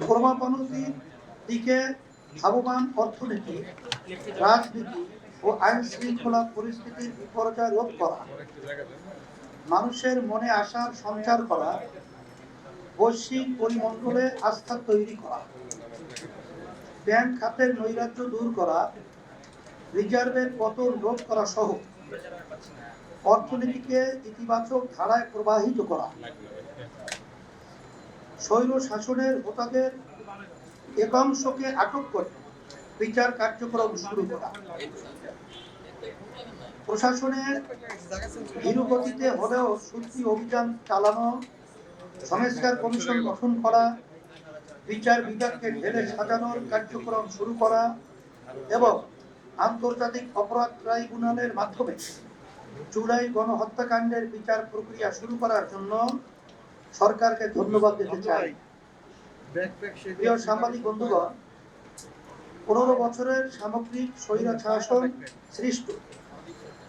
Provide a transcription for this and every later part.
ক্রমাবনতির দিকে ধাবমান অর্থনীতি, রাজনীতি ও আইন শৃঙ্খলা পরিস্থিতির বিপর্যয় রোধ করা, মানুষের মনে আশার সঞ্চার করা, বৈশ্বিক পরিমণ্ডলে আস্থা তৈরি করা, ব্যাংক খাতের নৈরাজ্য দূর করা, রিজার্ভের পতন রোধ করা সহ অর্থনীতিকে ইতিবাচক ধারায় প্রবাহিত করা, স্বৈর শাসনের হোতাদের একাংশকে আটক করে বিচার কার্যক্রম শুরু করা, প্রশাসনের ধীরগতিতে হলেও সত্যি অভিযান চালানো, সংস্কার কমিশন গঠন করা, বিচার বিভাগকে ঢেলে সাজানোর কার্যক্রম শুরু করা এবং আন্তর্জাতিক অপরাধ ট্রাইব্যুনালের মাধ্যমে জুলাই গণহত্যাকাণ্ডের বিচার প্রক্রিয়া শুরু করার জন্য সরকারকে ধন্যবাদ দিতে চাই। প্রিয় সাংবাদিক বন্ধুগণ, 15 বছরের সামগ্রিক স্বৈরাচার শাসন সৃষ্ট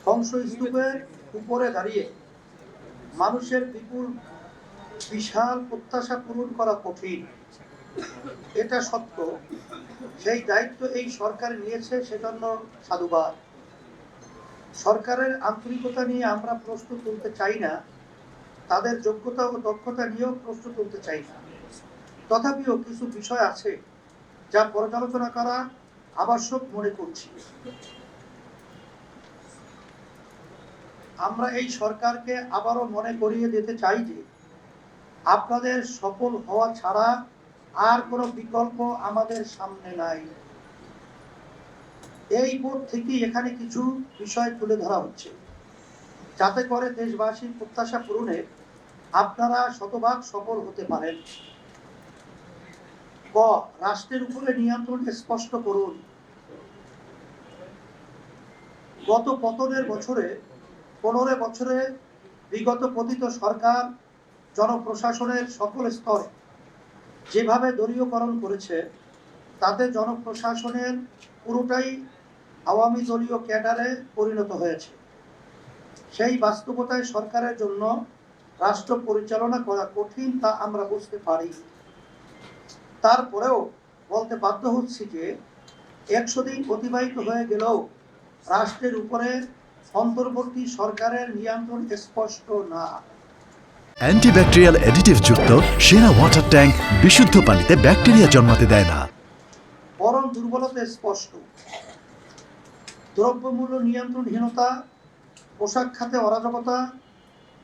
ধ্বংসস্তূপের উপরে দাঁড়িয়ে মানুষের বিশাল প্রত্যাশা পূরণ করা কঠিন, এটা সত্য। সেই দায়িত্ব এই সরকার নিয়েছে, সেজন্য সাধুবাদ। সরকারের আন্তরিকতা নিয়ে আমরা প্রশ্ন তুলতে চাই না, তাদের যোগ্যতা ও দক্ষতা নিয়েও প্রশ্ন তুলতে চাই না। তথাপিও কিছু বিষয় আছে যা পর্যালোচনা করা আবশ্যক মনে করছি। আমরা এই সরকারকে আবারও মনে করিয়ে দিতে চাই যে আপনাদের সফল হওয়া ছাড়া আর কোনো বিকল্প আমাদের সামনে নাই। এই বোধ থেকে এখানে কিছু বিষয় তুলে ধরা হচ্ছে, যাতে করে দেশবাসীর প্রত্যাশা পূরণে আপনারা শতভাগ সফল হতে পারেন। ক, রাষ্ট্রের উপরে নিয়ন্ত্রণ স্পষ্ট করুন। গত পতনের বছরে 15 বছরে বিগত পতিত সরকার জনপ্রশাসনের সকল স্তরে যেভাবে দলীয়করণ করেছে, তাতে জনপ্রশাসনের পুরোটাই আওয়ামী দলীয় ক্যাডারে পরিণত হয়েছে। সেই বাস্তবতায় সরকারের জন্য রাষ্ট্র পরিচালনা করা কঠিন, তা আমরা বুঝতে পারি। তারপরেও বলতে বাধ্য হচ্ছি যে 100 দিন অতিবাহিত হয়ে গেলেও রাষ্ট্রের উপরে অন্তর্বর্তী সরকারের নিয়ন্ত্রণ স্পষ্ট না। অ্যান্টিব্যাকটেরিয়াল অ্যাডিটিভ যুক্ত সেরা ওয়াটার ট্যাঙ্ক বিশুদ্ধ পানিতে ব্যাকটেরিয়া জন্মাতে দেয় না। বরং দুর্বলতা স্পষ্ট। দ্রব্যমূল্য নিয়ন্ত্রণহীনতা, পোশাক খাতে অরাজকতা,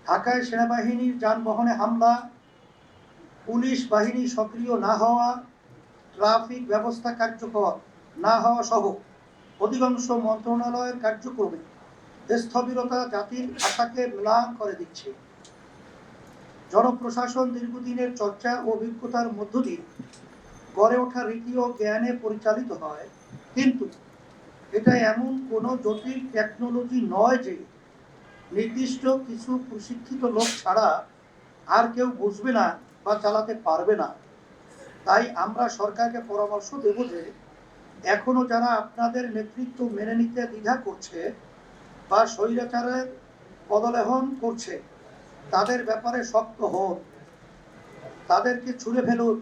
ঢাকায় সেনাবাহিনীর যানবাহনে হামলা, পুলিশ বাহিনী সক্রিয় না হওয়া, ট্রাফিক ব্যবস্থা কার্যকর না হওয়া সহ অধিকাংশ মন্ত্রণালয়ের কার্যক্রমে স্থবিরতা জাতির আশাকে ম্লান করে দিচ্ছে। জনপ্রশাসন দীর্ঘদিনের চর্চা ও অভিজ্ঞতার মধ্য দিয়ে গড়ে ওঠা রীতি ও জ্ঞানে পরিচালিত হয়, কিন্তু এটা এমন কোনো জটিল টেকনোলজি নয় যে নির্দিষ্ট কিছু প্রশিক্ষিত লোক ছাড়া আর কেউ বুঝবে না বা চালাতে পারবে না। তাই আমরা সরকারকে পরামর্শ দেব যে এখনো যারা আপনাদের নেতৃত্ব মেনে নিতে দ্বিধা করছে বা স্বৈরাচারের পদলেহন করছে, তাদের ব্যাপারে শক্ত হন, তাদেরকে ছুঁড়ে ফেলুন।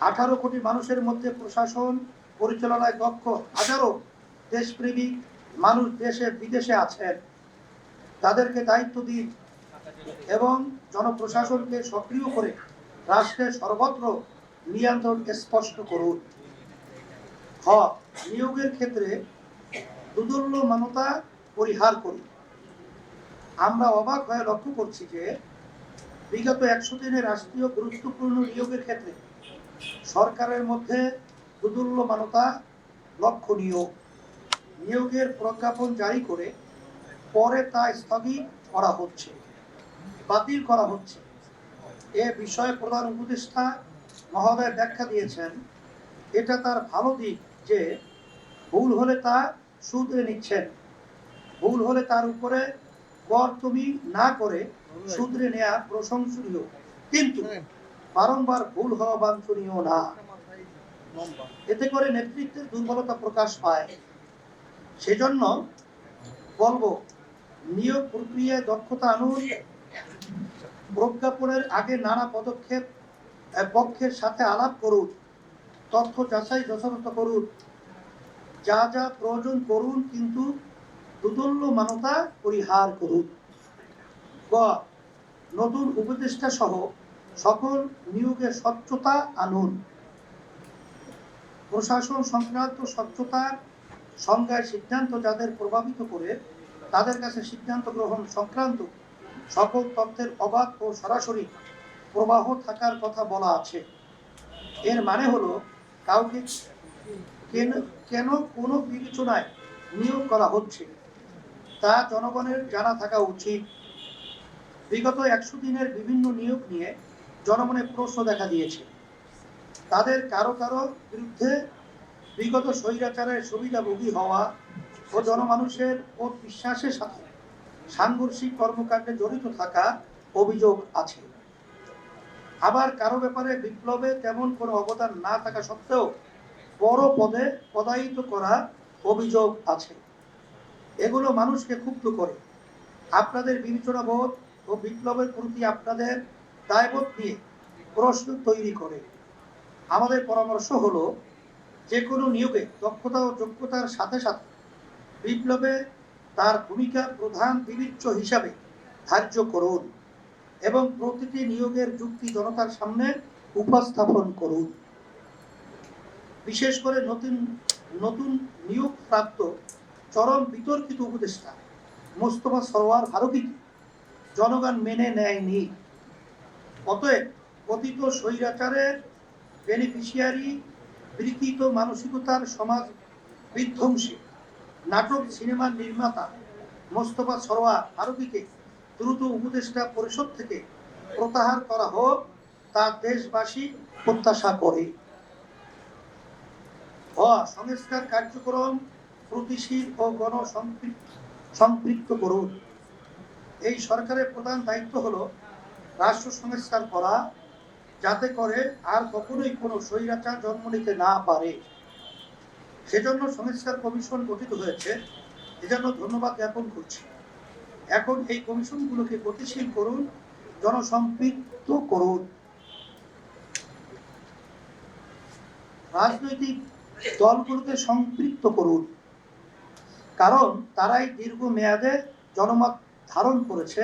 18 কোটি মানুষের মধ্যে প্রশাসন পরিচালনায় দক্ষ হাজারো দেশপ্রেমিক মানুষ দেশে বিদেশে আছেন, তাদেরকে দায়িত্ব দিন এবং জনপ্রশাসনকে সক্রিয় করে রাষ্ট্রের সর্বত্র নিয়ন্ত্রণ স্পষ্ট করুন। খ, নিয়োগের ক্ষেত্রে দুদুল্যমানতা পরিহার করুন। আমরা অবাক হয়ে লক্ষ্য করছি যে বিগত 100 দিনে রাষ্ট্রীয় গুরুত্বপূর্ণ নিয়োগের ক্ষেত্রে সরকারের মধ্যে দুদুল্যমানতা লক্ষণীয়। নিয়োগের প্রজ্ঞাপন জারি করে পরে তা স্থগিত করা হচ্ছে, বাতিল করা হচ্ছে। এ বিষয়ে প্রধান উপদেষ্টা মহোদয় ব্যাখ্যা দিয়েছেন, এটা তার ভালো দিক যে ভুল হলে তা শুধরে নিচ্ছেন, ভুল হলে তার উপরে কর্তমি না করে শুধরে নেওয়া প্রশংসনীয়, কিন্তু বারংবার ভুল হওয়া বাঞ্ছনীয় না। এতে করে নেতৃত্বের দুর্বলতা প্রকাশ পায়। সেজন্য বলবো, নিয়োগ প্রক্রিয়ায় দক্ষতা আনুন। প্রজ্ঞাপনের আগে নানা পদক্ষেপ পক্ষের সাথে আলাপ করুন, তথ্য যাচাই যথাযথ করুন, যা যা প্রয়োজন করুন, কিন্তু দুদুল্যমানতা পরিহার করুন। গ, নতুন উপদেষ্টা সহ সকল নিয়োগে স্বচ্ছতা আনুন। প্রশাসন সংক্রান্ত স্বচ্ছতার সংজ্ঞায় সিদ্ধান্ত যাদের প্রভাবিত করে তাদের কাছে সিদ্ধান্ত গ্রহণ সংক্রান্ত সকল তথ্যের অবাধ ও সরাসরি প্রবাহ থাকার কথা বলা আছে। এর মানে হলো কাউকে কেন কোনো বিবেচনায় নিয়োগ করা হচ্ছে তা জনগণের জানা থাকা উচিত। বিগত 100 দিনের বিভিন্ন নিয়োগ নিয়ে জনমনে প্রশ্ন দেখা দিয়েছে। তাদের কারো কারো বিরুদ্ধে বিগত স্বৈরাচারের সুবিধাভোগী হওয়া ও জনমানুষের ও বিশ্বাসের সাথে সাংঘর্ষিক কর্মকাণ্ডে জড়িত থাকা অভিযোগ আছে। আবার কারো ব্যাপারে বিপ্লবে তেমন কোনো অবদান না থাকা সত্ত্বেও বড় পদে পদায়িত করা অভিযোগ আছে। এগুলো মানুষকে ক্ষুব্ধ করে। আপনাদের বিবেচনাবোধ ও বিপ্লবের প্রতি আপনাদের দায়বোধ নিয়ে প্রশ্ন তৈরি করে। আমাদের পরামর্শ হলো যে কোনো নিয়োগে দক্ষতা ও যোগ্যতার সাথে সাথে বিপ্লবে তার ভূমিকা প্রধান বিবেচ্য হিসাবে ধার্য করুন এবং প্রতিটি নিয়োগের যুক্তি জনতার সামনে উপস্থাপন করুন। বিশেষ করে নতুন নিয়োগ প্রাপ্ত চরম বিতর্কিত উপদেষ্টা মোস্তফা সরওয়ার ফারুকীকে জনগণ মেনে নেয়নি। অতএব কথিত স্বৈরাচারের বেনিফিশিয়ারি বিকৃত মানসিকতার সমাজ বিধ্বংসী নাটক সিনেমার নির্মাতা মোস্তফা সরওয়ার ফারুকীকে দ্রুত উপদেষ্টা পরিষদ থেকে প্রত্যাহার করা হোক, তা দেশবাসী প্রত্যাশা করে। সংস্কার কার্যক্রম প্রতিশীল ও সম্পৃক্ত করুন। এই সরকারের প্রধান দায়িত্ব হলো রাষ্ট্র সংস্কার করা, যাতে করে আর কখনোই কোনো স্বৈরাচার জন্ম নিতে না পারে। সেজন্য সংস্কার কমিশন গঠিত হয়েছে, এজন্য ধন্যবাদ জ্ঞাপন করছি। এখন এই কমিশনগুলোকে গতিশীল করুন, জনসম্পৃক্ত করুন। রাজনৈতিক দলগুলোকে সম্পৃক্ত করুন, কারণ তারাই দীর্ঘ মেয়াদে জনমত ধারণ করেছে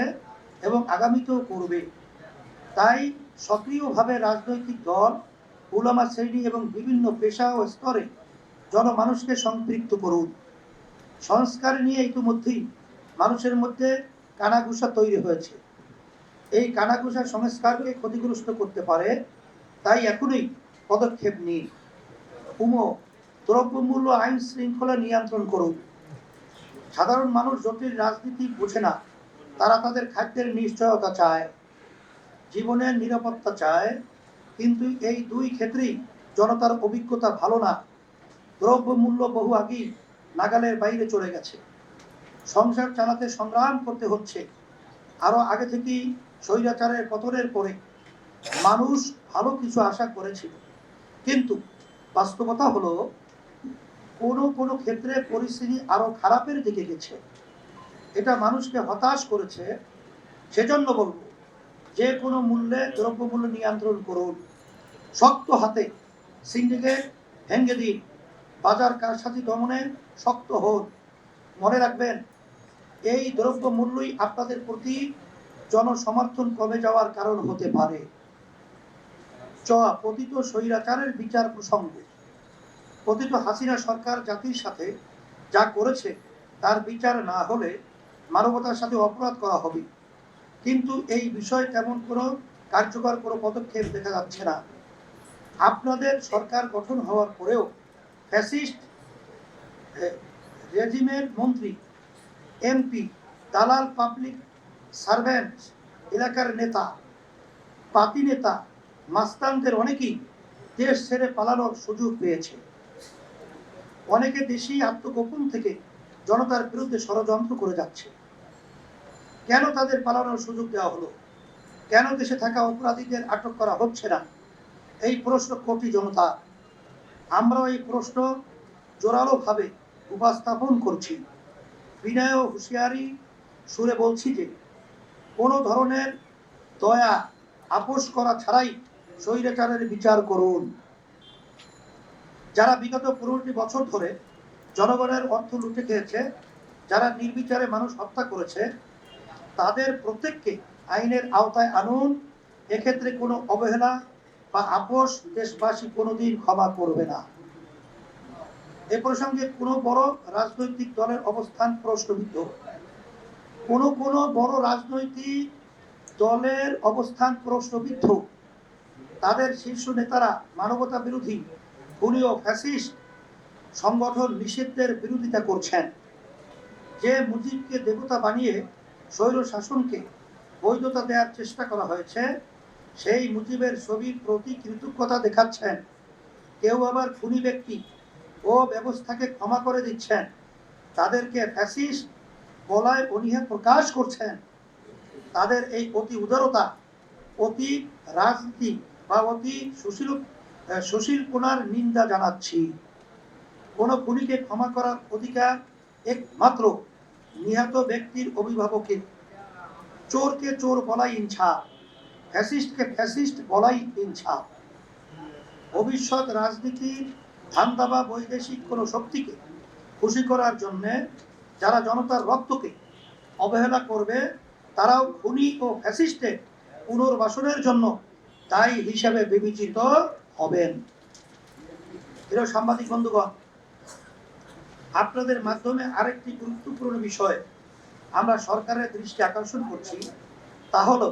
এবং আগামীতেও করবে। তাই সক্রিয়ভাবে রাজনৈতিক দল, উলামা শ্রেণী এবং বিভিন্ন পেশা ও স্তরে জনমানুষকে সম্পৃক্ত করুন। সংস্কার নিয়ে ইতিমধ্যেই মানুষের মধ্যে কানাঘুষা তৈরি হয়েছে। এই কানাঘুষা সংস্কারকে ক্ষতিগ্রস্ত করতে পারে, তাই এখনই পদক্ষেপ নিন। দ্রব্যমূল্য আইন শৃঙ্খলা নিয়ন্ত্রণ করুন। সাধারণ মানুষ জটিল রাজনীতি বোঝে না, তারা তাদের খাদ্যের নিশ্চয়তা চায়, জীবনের নিরাপত্তা চায়, কিন্তু এই দুই ক্ষেত্রেই জনতার অভিজ্ঞতা ভালো না। দ্রব্যমূল্য বহু আগেই নাগালের বাইরে চলে গেছে। সংসার চালাতে সংগ্রাম করতে হচ্ছে। আরো আগে থেকেই স্বৈরাচারের পতনের পরে মানুষ ভালো কিছু আশা করেছিল, কিন্তু বাস্তবতা হলো কোনো ক্ষেত্রে পরিস্থিতি আরো খারাপের দিকে গেছে। এটা মানুষকে হতাশ করেছে। সেজন্য বলবো, যে কোনো মূল্যে দ্রব্যমূল্য নিয়ন্ত্রণ করুন। শক্ত হাতে সিন্ডিকেট ভেঙে দিন। বাজার কারসাজি দমনে শক্ত হন। মনে রাখবেন, এই দ্রব্যমূল্যই আপনাদের প্রতি জনসমর্থন কমে যাওয়ার কারণ হতে পারে। পতিত স্বৈরাচারের বিচার প্রসঙ্গ। পতিত হাসিনা সরকার জাতির সাথে যা করেছে তার বিচার না হলে মানবতার সাথে অপরাধ করা হবে, কিন্তু এই বিষয়ে তেমন কোনো কার্যকর কোনো পদক্ষেপ দেখা যাচ্ছে না। আপনাদের সরকার গঠন হওয়ার পরেও ফ্যাসিস্ট রেজিমের মন্ত্রী, এমপি, দালাল, পাবলিক সার্ভেন্ট, এলাকার নেতা, পাতি নেতা, মাস্তানদের অনেকেই দেশ ছেড়ে পালানোর সুযোগ পেয়েছে। অনেকে দেশেই আত্মগোপন থেকে জনতার বিরুদ্ধে ষড়যন্ত্র করে যাচ্ছে। কেন তাদের পালানোর সুযোগ দেওয়া হলো? কেন দেশে থাকা অপরাধীদের আটক করা হচ্ছে না? এই প্রশ্ন কোটি জনতা। আমরা এই প্রশ্ন জোরালোভাবে উপস্থাপন করছি। বিনয় ও হুঁশিয়ারি সুরে বলছি যে কোনো ধরনের দয়া আপোষ করা ছাড়াই স্বৈরাচারের বিচার করুন। যারা বিগত 15টি বছর ধরে জনগণের অর্থ লুটে খেয়েছে, যারা নির্বিচারে মানুষ হত্যা করেছে, তাদের প্রত্যেককে আইনের আওতায় আনুন। এক্ষেত্রে কোনো অবহেলা বা আপোষ দেশবাসী কোনোদিন ক্ষমা করবে না। এ প্রসঙ্গে কোনো বড় রাজনৈতিক দলের অবস্থান প্রশ্নবিদ্ধ। কোনো বড় রাজনৈতিক দলের অবস্থান প্রশ্নবিদ্ধ। তাদের শীর্ষ নেতারা মানবতা বিরোধী, খুনি ও ফ্যাসিস্ট সংগঠন নিষিদ্ধের বিরোধিতা করছেন। যে মুজিবকে দেবতা বানিয়ে স্বৈর শাসনকে বৈধতা দেওয়ার চেষ্টা করা হয়েছে, সেই মুজিবের ছবির প্রতি কৃতজ্ঞতা দেখাচ্ছেন। কেউ আবার খুনি ব্যক্তি ও ব্যবস্থাকে ক্ষমা করে দিচ্ছেন, তাদেরকে ফ্যাসিস্ট বলায় অনীহা প্রকাশ করছেন। তাদের এই অতি উদারতা, অতি রাজনীতি বা অতি সুশীলপনার নিন্দা জানাচ্ছি। কোন খুনিকে ক্ষমা করার অধিকার একমাত্র নিহত ব্যক্তির অভিভাবকের। চোরকে চোর বলাই ইনসাফ, ফ্যাসিস্টকে ফ্যাসিস্ট বলাই ইনসাফ। ভবিষ্যৎ রাজনীতির ধান্দা বা বৈদেশিক কোনো শক্তিকে খুশি করার জন্য যারা জনতার রক্তকে অবহেলা করবে, তারাও খুনি ও ফ্যাসিস্টের পুনর্বাসনের জন্য দায়ী হিসেবে বিবেচিত হবেন। প্রিয় সাংবাদিক বন্ধুগণ, আপনাদের মাধ্যমে আরেকটি গুরুত্বপূর্ণ বিষয় আমরা সরকারের দৃষ্টি আকর্ষণ করছি, তা হলো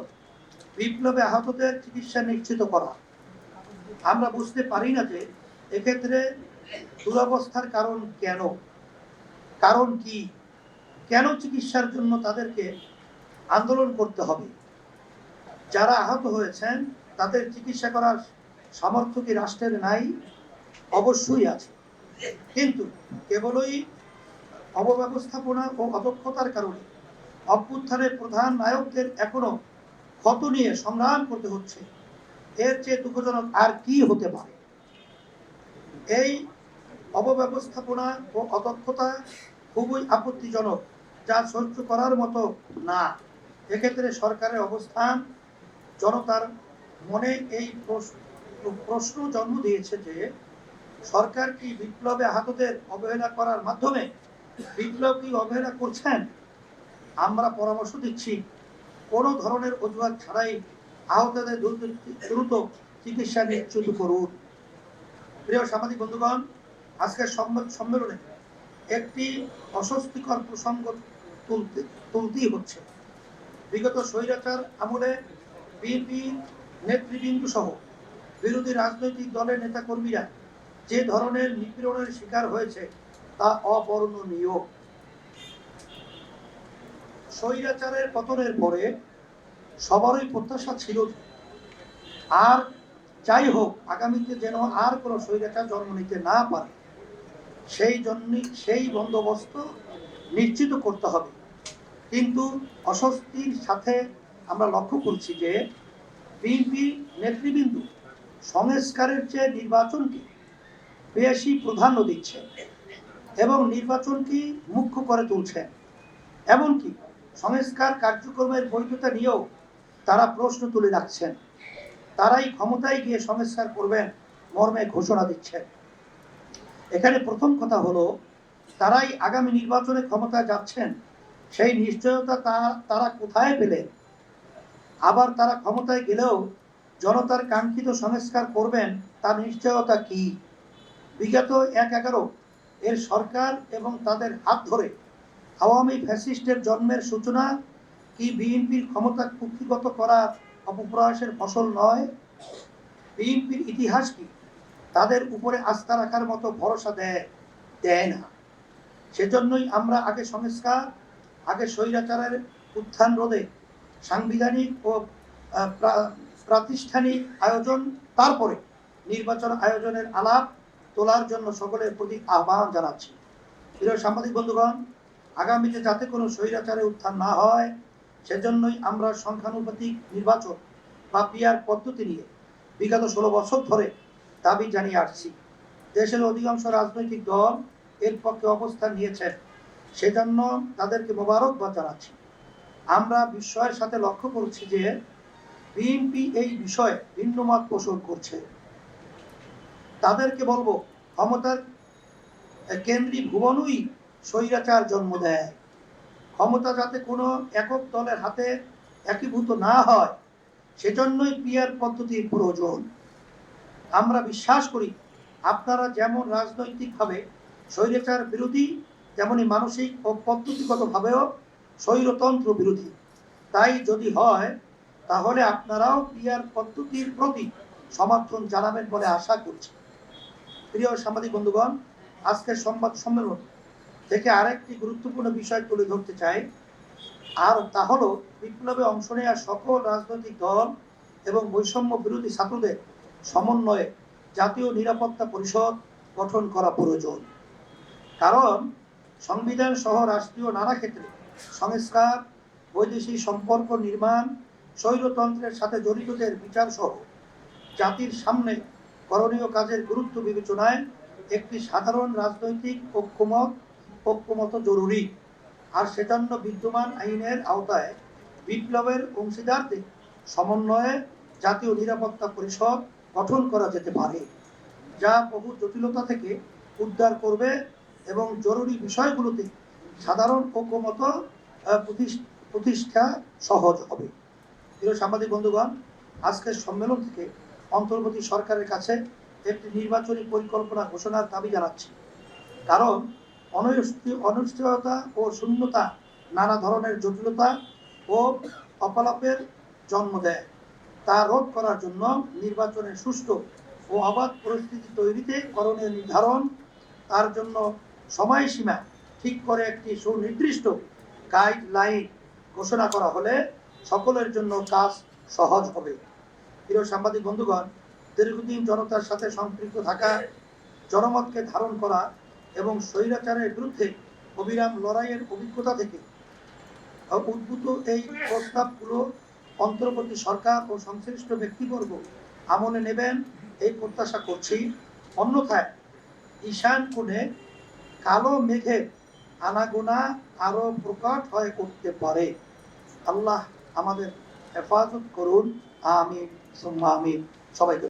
বিপ্লবে আহতদের চিকিৎসা নিশ্চিত করা। আমরা বুঝতে পারি না যে এক্ষেত্রে দুরবস্থার কারণ কি, কেন চিকিৎসার জন্য তাদেরকে আন্দোলন করতে হবে। যারা আহত হয়েছেন তাদের চিকিৎসা করার সামর্থ্য কি রাষ্ট্রের নাই? অবশ্যই আছে, কিন্তু কেবলই অবব্যবস্থাপনা ও অদক্ষতার কারণে অভ্যুত্থানের প্রধান নায়কদের এখনো ক্ষত নিয়ে সংগ্রাম করতে হচ্ছে। এর চেয়ে দুঃখজনক আর কি হতে পারে? এই অবব্যবস্থাপনা ও অদক্ষতা খুবই আপত্তিজনক, যা সহ্য করার মতো না। এক্ষেত্রে সরকারের অবস্থান জনতার মনে এই প্রশ্ন জন্ম দিয়েছে যে সরকার কি বিপ্লবে আহতদের অবহেলা করার মাধ্যমে বিপ্লব কি অবহেলা করছেন? আমরা পরামর্শ দিচ্ছি, কোনো ধরনের অজুহাত ছাড়াই আহতদের দ্রুত চিকিৎসা নিশ্চিত করুন। প্রিয় সাংবাদিক বন্ধুগণ, আজকের সংবাদ সম্মেলনে একটি অস্বস্তিকর প্রসঙ্গ তুলতেই হচ্ছে। বিগত স্বৈরাচার আমলে বিএনপি নেতৃবৃন্দ সহ বিরোধী রাজনৈতিক দলের নেতাকর্মীরা যে ধরনের নিপীড়নের শিকার হয়েছে তা অবর্ণনীয়। স্বৈরাচারের পতনের পরে সবারই প্রত্যাশা ছিল আর যাই হোক আগামীতে যেন আর কোনো স্বৈরাচার জন্ম নিতে না পারে, সেই বন্দোবস্ত নিশ্চিত করতে হবে। কিন্তু অস্বস্তির সাথে আমরা লক্ষ্য করছি যে বিএনপি নেতৃবৃন্দ সংস্কারের চেয়ে নির্বাচনকে বেশি প্রাধান্য দিচ্ছে এবং নির্বাচনকে মুখ্য করে তুলছেন। এমনকি সংস্কার কার্যক্রমের বৈধতা নিয়েও তারা প্রশ্ন তুলে রাখছেন। তারাই ক্ষমতায় গিয়ে সংস্কার করবেন মর্মে ঘোষণা দিচ্ছেন। এখানে প্রথম কথা হলো, তারাই আগামী নির্বাচনে ক্ষমতায় যাচ্ছেন, সেই নিশ্চয়তা তারা কোথায় পেলেন? আবার তারা ক্ষমতায় গেলেও জনতার কাঙ্ক্ষিত সংস্কার করবেন, তার নিশ্চয়তা কি? বিগত ১/১১ এর সরকার এবং তাদের হাত ধরে আওয়ামী ফ্যাসিস্টের জন্মের সূচনা কি বিএনপির ক্ষমতা কুক্ষিগত করার অপপ্রয়াসের ফসল নয়? বিএনপির ইতিহাস কি তাদের উপরে আস্থা রাখার মতো ভরসা দেয় না? সেজন্যই আমরা আগে সংস্কার, আগে স্বৈরাচারের উত্থান রোধে সাংবিধানিক ও প্রাতিষ্ঠানিক আয়োজন, তারপরে নির্বাচন আয়োজনের আলাপ তোলার জন্য সকলের প্রতি আহ্বান জানাচ্ছি। প্রিয় সাংবাদিক বন্ধুগণ, আগামীতে যাতে কোনো স্বৈরাচারের উত্থান না হয়, সেজন্যই আমরা সংখ্যানুপাতিক নির্বাচন বা পিআর পদ্ধতি নিয়ে বিগত 16 বছর ধরে দাবি জানিয়ে আসছি। দেশের অধিকাংশ রাজনৈতিক দল এর পক্ষে অবস্থান নিয়েছেন, সেজন্য তাদেরকে মোবারকবাদ জানাচ্ছি। আমরা বিস্ময়ের সাথে লক্ষ্য করছি যে বিএনপি এই বিষয়ে ভিন্ন মত পোষণ করছে। তাদেরকে বলবো, ক্ষমতার কেন্দ্রী ভুবনই স্বৈরাচার জন্ম দেয়। ক্ষমতা যাতে কোনো একক দলের হাতে একীভূত না হয়, সেজন্যই পিআর পদ্ধতির প্রয়োজন। আমরা বিশ্বাস করি আপনারা যেমন রাজনৈতিকভাবে স্বৈরাচার বিরোধী, তেমনি মানসিক ও পদ্ধতিগতভাবেও স্বৈরতন্ত্র বিরোধী। তাই যদি হয়, তাহলে আপনারাও পিআর পদ্ধতির প্রতি সমর্থন জানাবেন বলে আশা করছি। প্রিয় সাংবাদিক বন্ধুগণ, আজকের সংবাদ সম্মেলন থেকে আরেকটি গুরুত্বপূর্ণ বিষয় তুলে ধরতে চাই, আর তা হলো বিপ্লবে অংশ নেওয়া সকল রাজনৈতিক দল এবং বৈষম্য বিরোধী ছাত্রদের সমন্বয়ে জাতীয় নিরাপত্তা পরিষদ গঠন করা প্রয়োজন। কারণ সংবিধান সহ রাষ্ট্রীয় নানা ক্ষেত্রে সংস্কার, বৈদেশিক সম্পর্ক নির্মাণ, স্বৈরতন্ত্রের সাথে জড়িতদের বিচার সহ জাতির সামনে করণীয় কাজের গুরুত্ব বিবেচনায় একটি সাধারণ রাজনৈতিক ঐক্যমত জরুরি। আর সেজন্য বিদ্যমান আইনের আওতায় বিপ্লবের অংশীদারদের সমন্বয়ে জাতীয় নিরাপত্তা পরিষদ গঠন করা যেতে পারে, যা বহু জটিলতা থেকে উদ্ধার করবে এবং জরুরি বিষয়গুলোতে সাধারণ ঐক্যমত প্রতিষ্ঠা সহজ হবে। প্রিয় সাংবাদিক বন্ধুগণ, আজকের সম্মেলন থেকে অন্তর্বর্তী সরকারের কাছে একটি নির্বাচনী পরিকল্পনা ঘোষণার দাবি জানাচ্ছি। কারণ অনিশ্চয়তা ও শূন্যতা নানা ধরনের জটিলতা ও অপলাপের জন্ম দেয়। তা রোধ করার জন্য নির্বাচনের সুষ্ঠু ও অবাধ পরিস্থিতি তৈরিতে করণীয় নির্ধারণ, তার জন্য সময়সীমা ঠিক করে একটি সুনির্দিষ্ট গাইডলাইন ঘোষণা করা হলে সকলের জন্য কাজ সহজ হবে। প্রিয় সাংবাদিক বন্ধুগণ, দীর্ঘদিন জনতার সাথে সম্পৃক্ত থাকা, জনমতকে ধারণ করা এবং স্বৈরাচারের বিরুদ্ধে অবিরাম লড়াইয়ের অভিজ্ঞতা থেকে উদ্ভূত এই প্রস্তাবগুলো অন্তর্বর্তী সরকার ও সংশ্লিষ্ট ব্যক্তিবর্গ আমলে নেবেন এই প্রত্যাশা করছি। অন্যথায় ঈশান কোণে কালো মেঘের আনাগোনা আরো প্রকট হয়ে উঠতে পারে। আল্লাহ আমাদের হেফাজত করুন। আমিন সুম্মা আমিন। সবাইকে